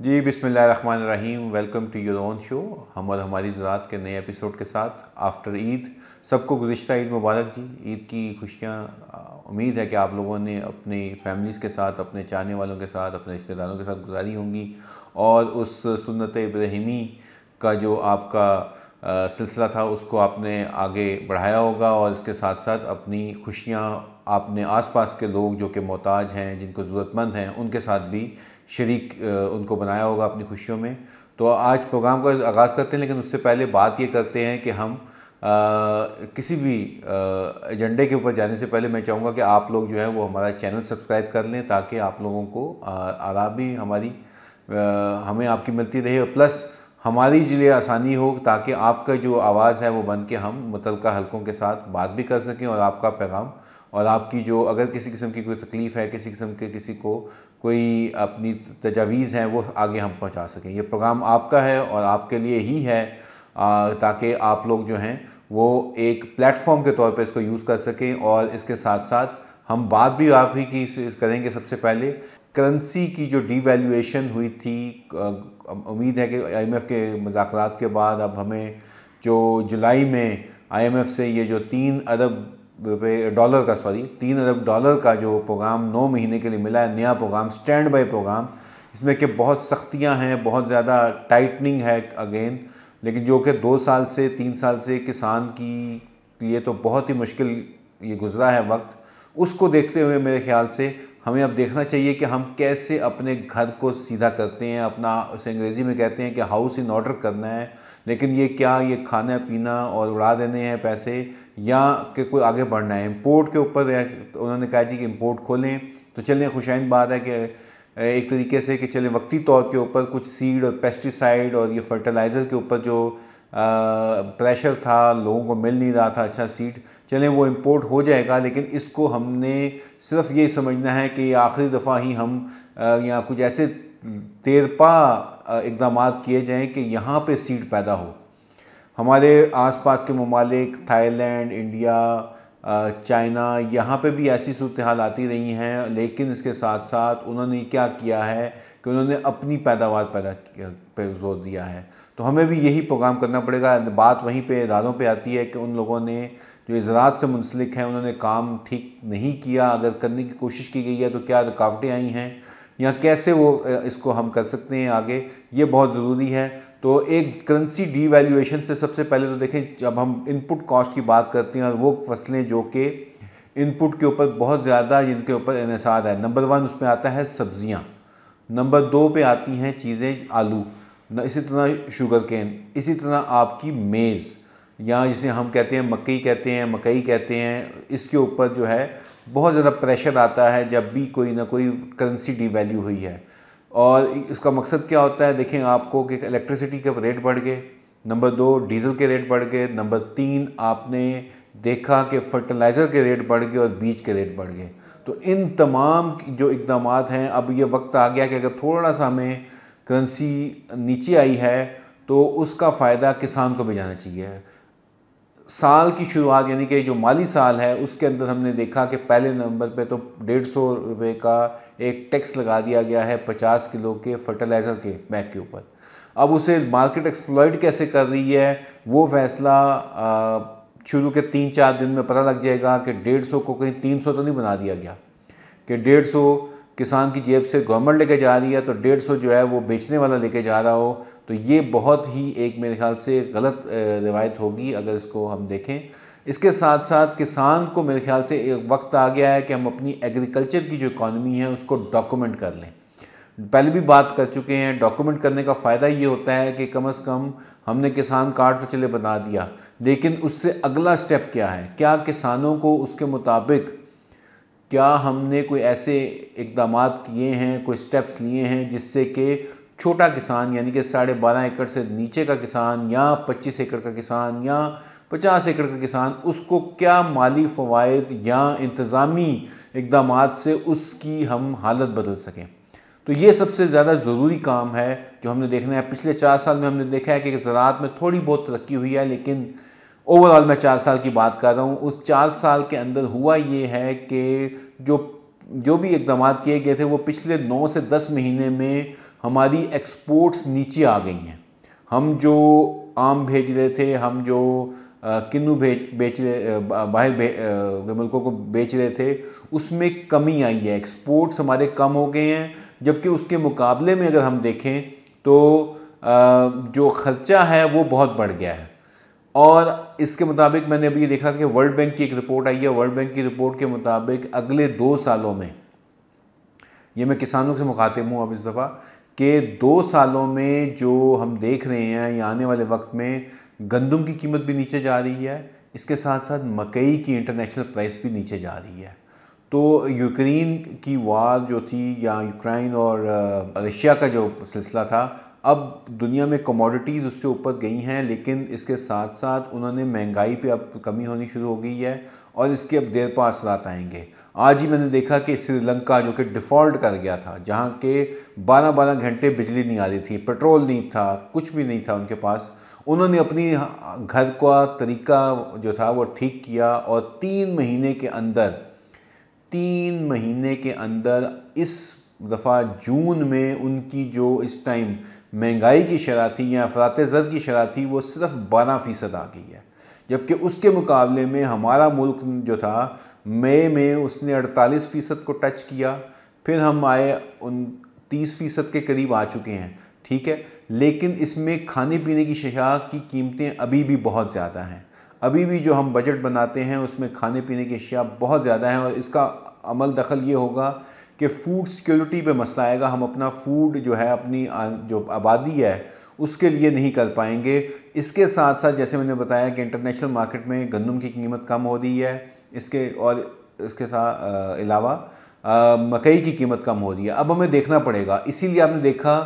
जी बिस्मिल्लाहिर्रहमानिर्रहीम। Welcome to your own show हम और हमारी ज़रात के नए एपिसोड के साथ आफ्टर ईद। सबको गुज़िश्ता ईद मुबारक जी। ईद की खुशियाँ उम्मीद है कि आप लोगों ने अपनी फैमिलीज़ के साथ, अपने चाहने वालों के साथ, अपने रिश्तेदारों के साथ गुजारी होंगी और उस सुन्नत इब्राहिमी का जो आपका सिलसिला था उसको आपने आगे बढ़ाया होगा और इसके साथ साथ अपनी खुशियाँ आपने आसपास के लोग जो कि मोहताज हैं, जिनको ज़रूरतमंद हैं, उनके साथ भी शरीक उनको बनाया होगा अपनी खुशियों में। तो आज प्रोग्राम का आगाज़ करते हैं, लेकिन उससे पहले बात ये करते हैं कि हम किसी भी एजेंडे के ऊपर जाने से पहले मैं चाहूँगा कि आप लोग जो है वो हमारा चैनल सब्सक्राइब कर लें, ताकि आप लोगों को आराम भी हमारी हमें आपकी मिलती रहे और प्लस हमारी लिए आसानी हो, ताकि आपका जो आवाज़ है वो बन के हम मुतल्लिका हलकों के साथ बात भी कर सकें और आपका पैगाम और आपकी जो अगर किसी किस्म की कोई तकलीफ़ है, किसी किस्म के किसी को कोई अपनी तजावीज़ हैं, वो आगे हम पहुंचा सकें। ये प्रोग्राम आपका है और आपके लिए ही है, ताकि आप लोग जो हैं वो एक प्लेटफॉर्म के तौर पे इसको यूज़ कर सकें। और इसके साथ साथ हम बात भी आप ही की करेंगे। सबसे पहले करेंसी की जो डीवैल्यूएशन हुई थी, उम्मीद है कि IMF के मुज़ाकरात के बाद अब हमें जो जुलाई में IMF से ये जो 3 अरब $3 का जो प्रोग्राम 9 महीने के लिए मिला है, नया प्रोग्राम, स्टैंड बाई प्रोग्राम, इसमें कि बहुत सख्तियां हैं, बहुत ज़्यादा टाइटनिंग है अगेन, लेकिन जो कि 2 साल से 3 साल से किसान की लिए तो बहुत ही मुश्किल ये गुजरा है वक्त। उसको देखते हुए मेरे ख्याल से हमें अब देखना चाहिए कि हम कैसे अपने घर को सीधा करते हैं, अपना, उसे अंग्रेज़ी में कहते हैं कि हाउस इन ऑर्डर करना है। लेकिन ये क्या, ये खाना पीना और उड़ा देने हैं पैसे, या कि कोई आगे बढ़ना है इंपोर्ट के ऊपर। तो उन्होंने कहा जी कि इंपोर्ट खोलें, तो चलें, खुशाइन बात है कि एक तरीके से कि चलें वक्ती तौर के ऊपर कुछ सीड और पेस्टिसाइड और ये फर्टिलाइज़र के ऊपर जो प्रेशर था, लोगों को मिल नहीं रहा था अच्छा सीड, चलें वो इंपोर्ट हो जाएगा। लेकिन इसको हमने सिर्फ ये समझना है कि आखिरी दफ़ा ही हम या कुछ ऐसे देरपा इकदाम किए जाएं कि यहाँ पे सीड पैदा हो। हमारे आसपास के ममालिक थाईलैंड, इंडिया, चाइना, यहाँ पे भी ऐसी सूरत हाल आती रही हैं, लेकिन इसके साथ साथ उन्होंने क्या किया है कि उन्होंने अपनी पैदावार पे जोर दिया है। तो हमें भी यही प्रोग्राम करना पड़ेगा। बात वहीं पे इदारों पे आती है कि उन लोगों ने जो ज़राअत से मुंसलिक हैं उन्होंने काम ठीक नहीं किया। अगर करने की कोशिश की गई है तो क्या रुकावटें आई हैं या कैसे वो इसको हम कर सकते हैं आगे, ये बहुत ज़रूरी है। तो एक करेंसी डीवैल्यूएशन से सबसे पहले तो देखें, जब हम इनपुट कॉस्ट की बात करते हैं और वो फसलें जो कि इनपुट के ऊपर बहुत ज़्यादा, जिनके ऊपर इन्हिसार है, नंबर 1 उसमें आता है सब्ज़ियाँ, नंबर 2 पे आती हैं चीज़ें आलू, इसी तरह शुगर केन, इसी तरह आपकी मेज़ या जिसे हम कहते हैं मकई कहते हैं, इसके ऊपर जो है बहुत ज़्यादा प्रेशर आता है जब भी कोई ना कोई करेंसी डीवैल्यू हुई है। और इसका मकसद क्या होता है, देखें आपको कि इलेक्ट्रिसिटी के रेट बढ़ गए, नंबर 2 डीजल के रेट बढ़ गए, नंबर 3 आपने देखा कि फर्टिलाइज़र के रेट बढ़ गए और बीज के रेट बढ़ गए। तो इन तमाम जो इकदाम हैं, अब ये वक्त आ गया कि अगर थोड़ा सा हमें करेंसी नीचे आई है तो उसका फ़ायदा किसान को भी जाना चाहिए। साल की शुरुआत यानी कि जो माली साल है उसके अंदर हमने देखा कि पहले नंबर पे तो ₹150 का एक टैक्स लगा दिया गया है 50 किलो के फर्टिलाइज़र के बैग के ऊपर। अब उसे मार्केट एक्सप्लॉइट कैसे कर रही है, वो फैसला शुरू के 3-4 दिन में पता लग जाएगा कि 150 को कहीं 300 तो नहीं बना दिया गया कि 150 किसान की जेब से गवर्नमेंट लेके जा रही है तो 150 जो है वो बेचने वाला लेके जा रहा हो। तो ये बहुत ही एक मेरे ख्याल से गलत रिवायत होगी अगर इसको हम देखें। इसके साथ साथ किसान को मेरे ख्याल से एक वक्त आ गया है कि हम अपनी एग्रीकल्चर की जो इकॉनमी है उसको डॉक्यूमेंट कर लें। पहले भी बात कर चुके हैं, डॉक्यूमेंट करने का फ़ायदा ये होता है कि कम से कम हमने किसान कार्ड तो चले बना दिया, लेकिन उससे अगला स्टेप क्या है, क्या किसानों को उसके मुताबिक क्या हमने कोई ऐसे इकदाम किए हैं, कोई स्टेप्स लिए हैं जिससे कि छोटा किसान यानी कि 12.5 एकड़ से नीचे का किसान या 25 एकड़ का किसान या 50 एकड़ का किसान, उसको क्या माली फ़वाइद या इंतज़ामी इकदाम से उसकी हम हालत बदल सकें। तो ये सबसे ज़्यादा ज़रूरी काम है जो हमने देखना है। पिछले 4 साल में हमने देखा है कि ज़राअत में थोड़ी बहुत तरक्की हुई है, लेकिन ओवरऑल मैं 4 साल की बात कर रहा हूँ। उस 4 साल के अंदर हुआ ये है कि जो भी इकदाम किए गए थे वो पिछले 9 से 10 महीने में हमारी एक्सपोर्ट्स नीचे आ गई हैं। हम जो आम भेज रहे थे, हम जो किन्नू बेच रहे बाहर मुल्कों को बेच रहे थे, उसमें कमी आई है। एक्सपोर्ट्स हमारे कम हो गए हैं, जबकि उसके मुकाबले में अगर हम देखें तो जो ख़र्चा है वो बहुत बढ़ गया है। और इसके मुताबिक मैंने अभी देखा था कि वर्ल्ड बैंक की एक रिपोर्ट आई है। वर्ल्ड बैंक की रिपोर्ट के मुताबिक अगले 2 सालों में, ये मैं किसानों से मुखातिब हूँ अब इस दफ़ा, कि 2 सालों में जो हम देख रहे हैं या आने वाले वक्त में गंदम की कीमत भी नीचे जा रही है, इसके साथ साथ मकई की इंटरनेशनल प्राइस भी नीचे जा रही है। तो यूक्रेन की वार जो थी, या यूक्रेन और रशिया का जो सिलसिला था, अब दुनिया में कमोडिटीज़ उससे ऊपर गई हैं, लेकिन इसके साथ साथ उन्होंने महंगाई पे अब कमी होनी शुरू हो गई है और इसके अब देर पा असरात आएंगे। आज ही मैंने देखा कि श्रीलंका जो कि डिफ़ॉल्ट कर गया था, जहाँ के 12-12 घंटे बिजली नहीं आ रही थी, पेट्रोल नहीं था, कुछ भी नहीं था उनके पास, उन्होंने अपनी घर का तरीका जो था वो ठीक किया और 3 महीने के अंदर इस दफ़ा जून में उनकी जो इस टाइम महंगाई की शरह थी या अफरात ज़र की शरह थी, वो सिर्फ 12% आ गई है। जबकि उसके मुकाबले में हमारा मुल्क जो था मई में उसने 48% को टच किया, फिर हम आए 30% के करीब आ चुके हैं, ठीक है। लेकिन इसमें खाने पीने की शया की कीमतें अभी भी बहुत ज़्यादा हैं। अभी भी जो हम बजट बनाते हैं उसमें खाने पीने की अशिया बहुत ज़्यादा हैं, और इसका अमल दखल ये होगा कि फ़ूड सिक्योरिटी पे मसला आएगा। हम अपना फ़ूड जो है, अपनी जो आबादी है, उसके लिए नहीं कर पाएंगे। इसके साथ साथ जैसे मैंने बताया कि इंटरनेशनल मार्केट में गंदम की कीमत कम हो रही है, इसके साथ अलावा मकई की कीमत कम हो रही है। अब हमें देखना पड़ेगा, इसीलिए आपने देखा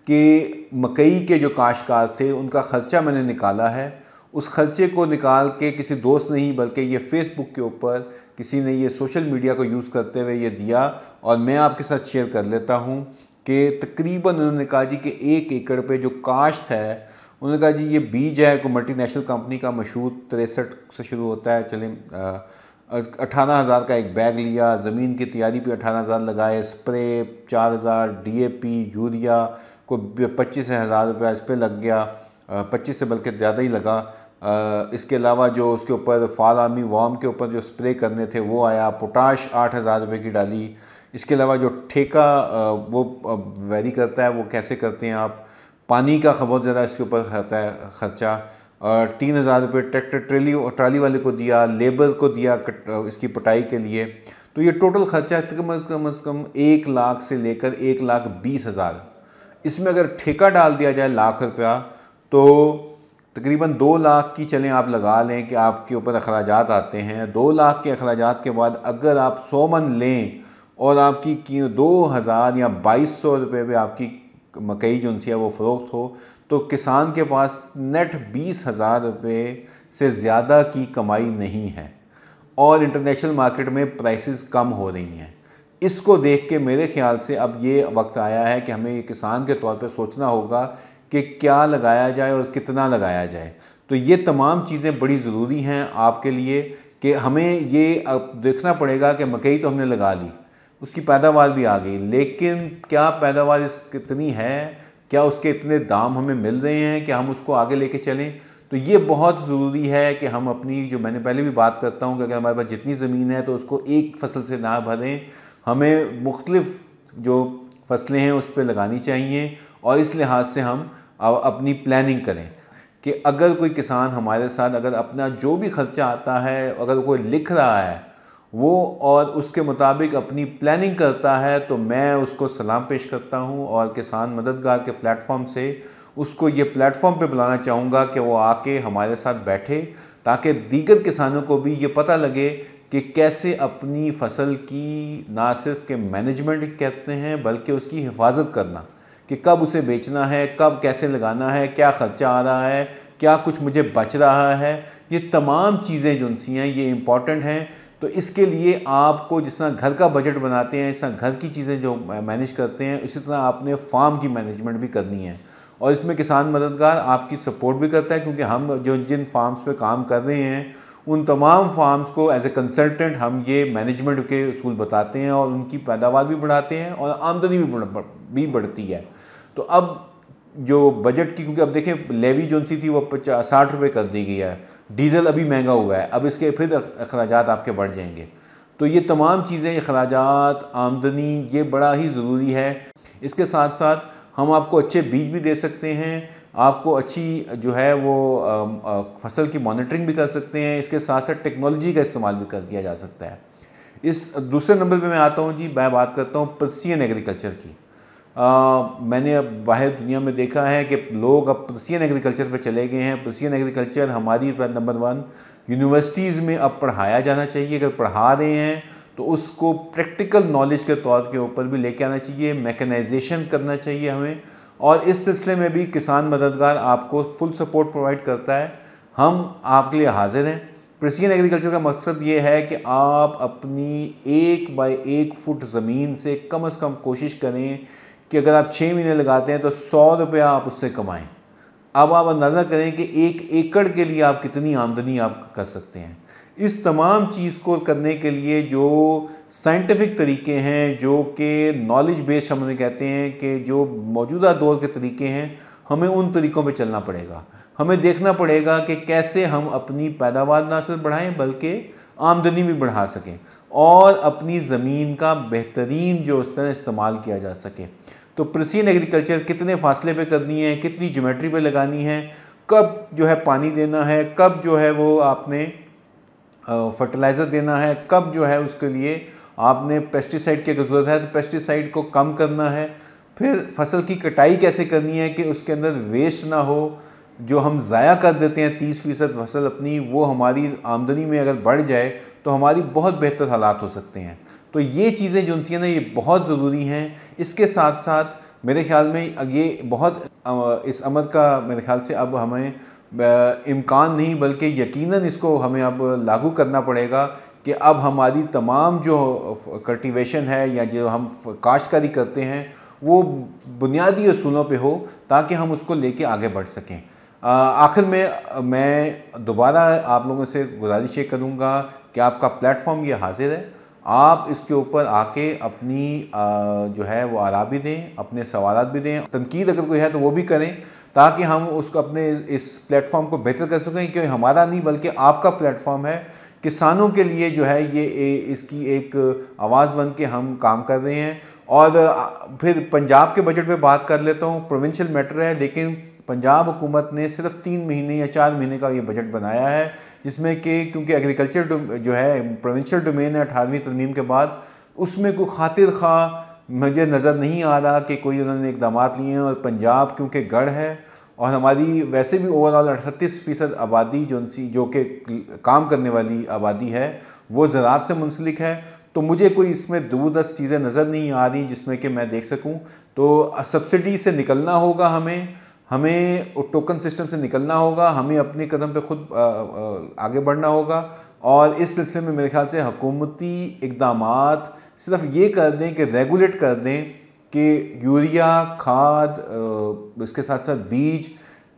कि मकई के जो काश्तकार थे उनका ख़र्चा मैंने निकाला है। उस ख़र्चे को निकाल के किसी दोस्त नहीं, बल्कि ये फेसबुक के ऊपर किसी ने ये सोशल मीडिया को यूज़ करते हुए ये दिया, और मैं आपके साथ शेयर कर लेता हूँ कि तकरीबन उन्होंने कहा जी कि 1 एकड़ पे जो काश्त है, उन्होंने कहा जी ये बीज है कोई मल्टीनेशनल कंपनी का, मशहूर 63 से शुरू होता है, चलें 18,000 का एक बैग लिया, ज़मीन की तैयारी पे 18,000 लगाए, स्प्रे 4,000, DAP यूरिया को 25,000 रुपया इस पर लग गया, 25 से बल्कि ज़्यादा ही लगा। इसके अलावा जो उसके ऊपर फाल आर्मी वार्म के ऊपर जो स्प्रे करने थे वो आया, पोटाश 8,000 रुपये की डाली। इसके अलावा जो ठेका वो वेरी करता है, वो कैसे करते हैं आप, पानी का बहुत ज़्यादा इसके ऊपर आता है ख़र्चा, और 3,000 रुपये ट्रैक्टर ट्राली वाले को दिया, लेबर को दिया इसकी पटाई के लिए। तो ये टोटल ख़र्चा कम से कम 1 लाख से लेकर 1,20,000। इसमें अगर ठेका डाल दिया जाए लाख रुपया, तो तकरीबन 2 लाख की चलें आप लगा लें कि आपके ऊपर अखराजात आते हैं। 2 लाख के अखराजात के बाद अगर आप 100 मन लें और आपकी 2,000 या 2,200 रुपये में आपकी मकई जो उनसे है वो फ़रोख्त हो, तो किसान के पास नेट 20,000 रुपये से ज़्यादा की कमाई नहीं है, और इंटरनेशनल मार्केट में प्राइसेस कम हो रही हैं। इसको देख के मेरे ख़्याल से अब ये वक्त आया है कि हमें ये किसान के तौर पे सोचना होगा कि क्या लगाया जाए और कितना लगाया जाए। तो ये तमाम चीज़ें बड़ी ज़रूरी हैं आपके लिए कि हमें ये अब देखना पड़ेगा कि मकई तो हमने लगा ली, उसकी पैदावार भी आ गई, लेकिन क्या पैदावार कितनी है, क्या उसके इतने दाम हमें मिल रहे हैं कि हम उसको आगे लेके चलें। तो ये बहुत ज़रूरी है कि हम अपनी, जो मैंने पहले भी बात करता हूँ कि अगर हमारे पास जितनी ज़मीन है तो उसको एक फसल से ना भरें, हमें मुख्तलिफ़ जो फसलें हैं उस पर लगानी चाहिए, और इस लिहाज से हम अपनी प्लानिंग करें कि अगर कोई किसान हमारे साथ अगर अपना जो भी ख़र्चा आता है अगर कोई लिख रहा है वो और उसके मुताबिक अपनी प्लानिंग करता है, तो मैं उसको सलाम पेश करता हूँ, और किसान मददगार के प्लेटफॉर्म से उसको ये प्लेटफॉर्म पे बुलाना चाहूँगा कि वो आके हमारे साथ बैठे, ताकि दीगर किसानों को भी ये पता लगे कि कैसे अपनी फसल की ना सिर्फ के मैनेजमेंट कहते हैं बल्कि उसकी हिफाजत करना, कि कब उसे बेचना है, कब कैसे लगाना है, क्या ख़र्चा आ रहा है, क्या कुछ मुझे बच रहा है। ये तमाम चीज़ें जो सी हैं ये इम्पॉर्टेंट हैं। तो इसके लिए आपको जिस तरह घर का बजट बनाते हैं, इस तरह घर की चीज़ें जो मैनेज करते हैं, इसी तरह आपने फार्म की मैनेजमेंट भी करनी है, और इसमें किसान मददगार आपकी सपोर्ट भी करता है, क्योंकि हम जो जिन फार्म्स पे काम कर रहे हैं उन तमाम फार्म्स को एज ए कंसल्टेंट हम ये मैनेजमेंट के उसूल बताते हैं, और उनकी पैदावार भी बढ़ाते हैं और आमदनी भी बढ़ती है। तो अब जो बजट की, क्योंकि अब देखें लेवी जो सी थी वो 60 रुपये कर दी गई है, डीज़ल अभी महंगा हुआ है, अब इसके फिर अखराजात आपके बढ़ जाएंगे। तो ये तमाम चीज़ें, अखराजात, आमदनी, ये बड़ा ही ज़रूरी है। इसके साथ साथ हम आपको अच्छे बीज भी दे सकते हैं, आपको अच्छी जो है वो फसल की मॉनिटरिंग भी कर सकते हैं, इसके साथ साथ टेक्नोलॉजी का इस्तेमाल भी कर किया जा सकता है। इस दूसरे नंबर पे मैं आता हूँ जी, मैं बात करता हूँ प्रिसीजन एग्रीकल्चर की। मैंने अब बाहर दुनिया में देखा है कि लोग अब प्रिसीजन एग्रीकल्चर पे चले गए हैं। प्रिसीजन एग्रीकल्चर हमारी नंबर 1 यूनिवर्सिटीज़ में अब पढ़ाया जाना चाहिए। अगर पढ़ा रहे हैं तो उसको प्रैक्टिकल नॉलेज के तौर के ऊपर भी लेके आना चाहिए, मैकेनाइजेशन करना चाहिए हमें, और इस सिलसिले में भी किसान मददगार आपको फुल सपोर्ट प्रोवाइड करता है। हम आपके लिए हाजिर हैं। प्रिसीजन एग्रीकल्चर का मकसद ये है कि आप अपनी 1 बाय 1 फुट ज़मीन से कम कोशिश करें कि अगर आप 6 महीने लगाते हैं तो 100 रुपया आप उससे कमाएं। अब आप अंदाज़ा करें कि 1 एकड़ के लिए आप कितनी आमदनी आप कर सकते हैं। इस तमाम चीज़ को करने के लिए जो साइंटिफिक तरीके हैं, जो कि नॉलेज बेस्ड हम उन्हें कहते हैं, कि जो मौजूदा दौर के तरीके हैं, हमें उन तरीक़ों पे चलना पड़ेगा। हमें देखना पड़ेगा कि कैसे हम अपनी पैदावार ना सिर्फ बढ़ाएं बल्कि आमदनी भी बढ़ा सकें और अपनी ज़मीन का बेहतरीन जो उस तरह इस्तेमाल किया जा सके। तो प्रिसीजन एग्रीकल्चर कितने फासले पे करनी है, कितनी ज्योमेट्री पे लगानी है, कब जो है पानी देना है, कब जो है वो आपने फर्टिलाइज़र देना है, कब जो है उसके लिए आपने पेस्टिसाइड की ज़रूरत है तो पेस्टिसाइड को कम करना है, फिर फसल की कटाई कैसे करनी है कि उसके अंदर वेस्ट ना हो। जो हम ज़ाया कर देते हैं 30% फसल अपनी, वो हमारी आमदनी में अगर बढ़ जाए तो हमारी बहुत बेहतर हालात हो सकते हैं। तो ये चीज़ें जो सी हैं ना, ये बहुत ज़रूरी हैं। इसके साथ साथ मेरे ख्याल में ये बहुत इस अमल का मेरे ख्याल से अब हमें इम्कान नहीं बल्कि यकीनन इसको हमें अब लागू करना पड़ेगा कि अब हमारी तमाम जो कल्टीवेशन है या जो हम काश्तकारी करते हैं वो बुनियादी असूलों पे हो, ताकि हम उसको लेके आगे बढ़ सकें। आखिर में मैं दोबारा आप लोगों से गुजारिश ये करूँगा कि आपका प्लेटफॉर्म ये हाजिर है, आप इसके ऊपर आके अपनी जो है वो आरा भी दें, अपने सवालात भी दें, तनकीद अगर कोई है तो वो भी करें, ताकि हम उसको अपने इस प्लेटफॉर्म को बेहतर कर सकें। क्योंकि हमारा नहीं बल्कि आपका प्लेटफॉर्म है, किसानों के लिए जो है ये इसकी एक आवाज़ बन के हम काम कर रहे हैं। और फिर पंजाब के बजट पे बात कर लेता हूँ। प्रोविंशियल मैटर है, लेकिन पंजाब हुकूमत ने सिर्फ 3 महीने या 4 महीने का ये बजट बनाया है, जिसमें कि क्योंकि एग्रीकल्चर जो है प्रोविंशियल डोमेन है 18वीं तरमीम के बाद, उसमें कोई खातिर खा मुझे नज़र नहीं आ रहा कि कोई उन्होंने इकदाम लिए हैं। और पंजाब क्योंकि गढ़ है और हमारी वैसे भी ओवरऑल 38% आबादी जो कि काम करने वाली आबादी है वो ज़राअत से मुंसलिक है, तो मुझे कोई इसमें दूरदस्त चीज़ें नज़र नहीं आ रही जिसमें कि मैं देख सकूं। तो सब्सिडी से निकलना होगा, हमें टोकन सिस्टम से निकलना होगा, हमें अपने कदम पे खुद आगे बढ़ना होगा। और इस सिलसिले में मेरे ख्याल से हुकूमती इक़दामात सिर्फ ये कर दें कि रेगुलेट कर दें कि यूरिया खाद, इसके साथ साथ बीज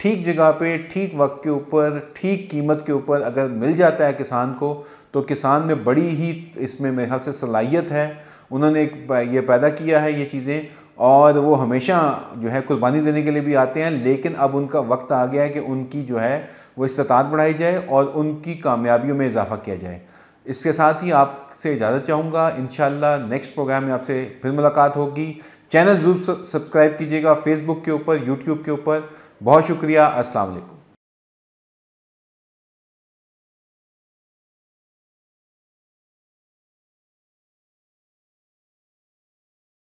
ठीक जगह पे ठीक वक्त के ऊपर ठीक कीमत के ऊपर अगर मिल जाता है किसान को, तो किसान में बड़ी ही इसमें मेरे ख्याल से सलाहियत है। उन्होंने ये पैदा किया है ये चीज़ें, और वो हमेशा जो है कुर्बानी देने के लिए भी आते हैं। लेकिन अब उनका वक्त आ गया है कि उनकी जो है वो इस्तात बढ़ाई जाए और उनकी कामयाबियों में इजाफा किया जाए। इसके साथ ही आपसे इजाज़त चाहूँगा। इंशाअल्लाह नेक्स्ट प्रोग्राम में आपसे फिर मुलाकात होगी। चैनल ज़रूर सब्सक्राइब कीजिएगा, फेसबुक के ऊपर, यूट्यूब के ऊपर। बहुत शुक्रिया। अस्सलाम वालेकुम।